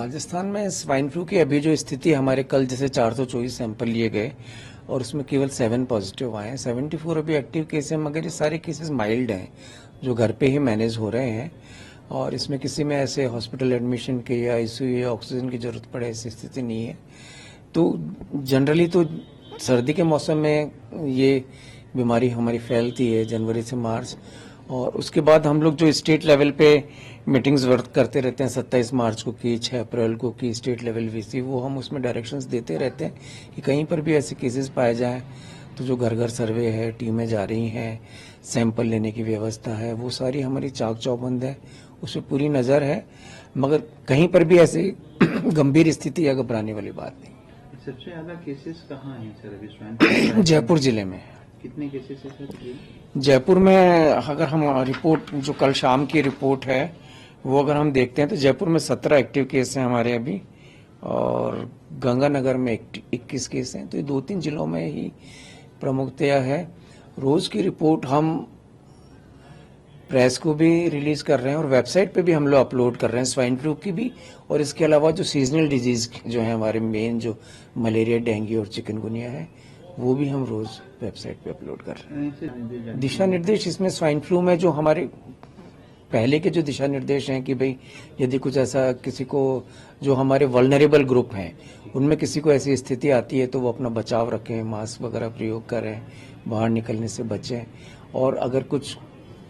राजस्थान में swine flu की अभी जो स्थिति हमारे कल जैसे 424 सैंपल लिए गए और उसमें केवल 7 पॉजिटिव आए हैं। 74 अभी एक्टिव केस हैं, मगर ये सारे केसेस माइल्ड हैं जो घर पे ही मैनेज हो रहे हैं और इसमें किसी में ऐसे हॉस्पिटल एडमिशन के या आईसीयू या ऑक्सीजन की जरूरत पड़े ऐसी स्थिति नहीं है। तो जनरली तो सर्दी के मौसम में ये बीमारी हमारी फैलती है जनवरी से मार्च, और उसके बाद हम लोग जो स्टेट लेवल पे मीटिंग्स वर्क करते रहते हैं, 27 मार्च को की, 6 अप्रैल को की स्टेट लेवल वीसी, वो हम उसमें डायरेक्शंस देते रहते हैं कि कहीं पर भी ऐसे केसेस पाए जाएं तो जो घर घर सर्वे है, टीमें जा रही हैं, सैंपल लेने की व्यवस्था है, वो सारी हमारी चाक चौबंद है, उस पर पूरी नज़र है, मगर कहीं पर भी ऐसी गंभीर स्थिति या घबराने वाली बात नहीं। सबसे ज्यादा केसेस कहाँ हैं सर अभी स्वाइन? जयपुर जिले में। कितने केसेस है सर? जयपुर में अगर हम रिपोर्ट जो कल शाम की रिपोर्ट है वो अगर हम देखते हैं तो जयपुर में 17 एक्टिव केस हैं हमारे अभी, और गंगानगर में 21 केस हैं। तो ये 2-3 जिलों में ही प्रमुखतया है। रोज की रिपोर्ट हम प्रेस को भी रिलीज कर रहे हैं और वेबसाइट पे भी हम लोग अपलोड कर रहे हैं, स्वाइन फ्लू की भी, और इसके अलावा जो सीजनल डिजीज जो है हमारे मेन, जो मलेरिया, डेंगू और चिकनगुनिया है, वो भी हम रोज वेबसाइट पे अपलोड कर रहे हैं। दिशा निर्देश इसमें स्वाइन फ्लू में जो हमारे पहले के जो दिशा निर्देश हैं कि भाई यदि कुछ ऐसा किसी को, जो हमारे वल्नरेबल ग्रुप हैं उनमें किसी को ऐसी स्थिति आती है तो वो अपना बचाव रखें, मास्क वगैरह प्रयोग करें, बाहर निकलने से बचें, और अगर कुछ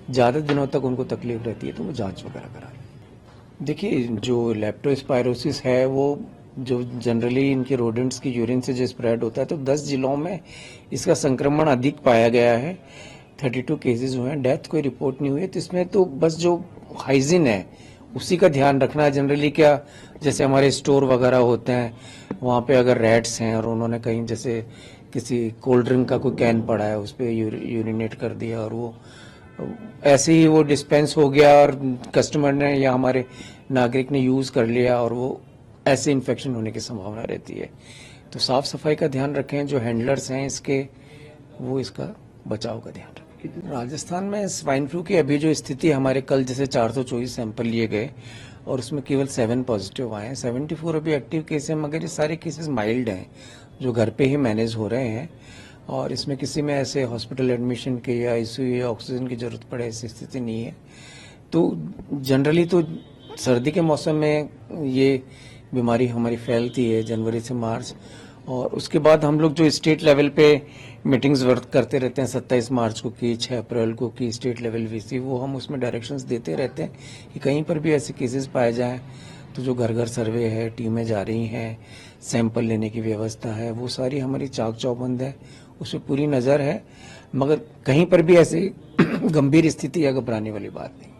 ज़्यादा दिनों तक उनको तकलीफ रहती है तो वो जांच वगैरह कराएं। देखिए, जो लेप्टोस्पायरोसिस है वो जो जनरली इनके रोडेंट्स की यूरिन से जो स्प्रेड होता है, तो 10 जिलों में इसका संक्रमण अधिक पाया गया है। 32 केसेस हुए हैं, डेथ कोई रिपोर्ट नहीं हुई है। तो इसमें तो बस जो हाइजीन है उसी का ध्यान रखना है। जनरली क्या, जैसे हमारे स्टोर वगैरह होते हैं, वहाँ पे अगर रैट्स हैं और उन्होंने कहीं जैसे किसी कोल्ड ड्रिंक का कोई कैन पड़ा है उस पर यूरिनेट कर दिया और वो ऐसे ही वो डिस्पेंस हो गया और कस्टमर ने या हमारे नागरिक ने यूज कर लिया और वो ऐसे इन्फेक्शन होने की संभावना रहती है। तो साफ सफाई का ध्यान रखें, जो हैंडलर्स हैं इसके वो इसका बचाव का ध्यान रखें। राजस्थान में स्वाइन फ्लू की अभी जो स्थिति हमारे कल जैसे 424 सैंपल लिए गए और उसमें केवल 7 पॉजिटिव आए हैं। 74 अभी एक्टिव केस हैं, मगर ये सारे केसेस माइल्ड हैं जो घर पे ही मैनेज हो रहे हैं और इसमें किसी में ऐसे हॉस्पिटल एडमिशन के या आईसीयू या ऑक्सीजन की जरूरत पड़े ऐसी स्थिति नहीं है। तो जनरली तो सर्दी के मौसम में ये बीमारी हमारी फैलती है जनवरी से मार्च, और उसके बाद हम लोग जो स्टेट लेवल पे मीटिंग्स वर्क करते रहते हैं, 27 मार्च को की, 6 अप्रैल को की स्टेट लेवल वीसी, वो हम उसमें डायरेक्शंस देते रहते हैं कि कहीं पर भी ऐसे केसेस पाए जाएं तो जो घर घर सर्वे है, टीमें जा रही हैं, सैंपल लेने की व्यवस्था है, वो सारी हमारी चाक चौबंद है, उस पर पूरी नज़र है, मगर कहीं पर भी ऐसी गंभीर स्थिति या घबराने वाली बात नहीं।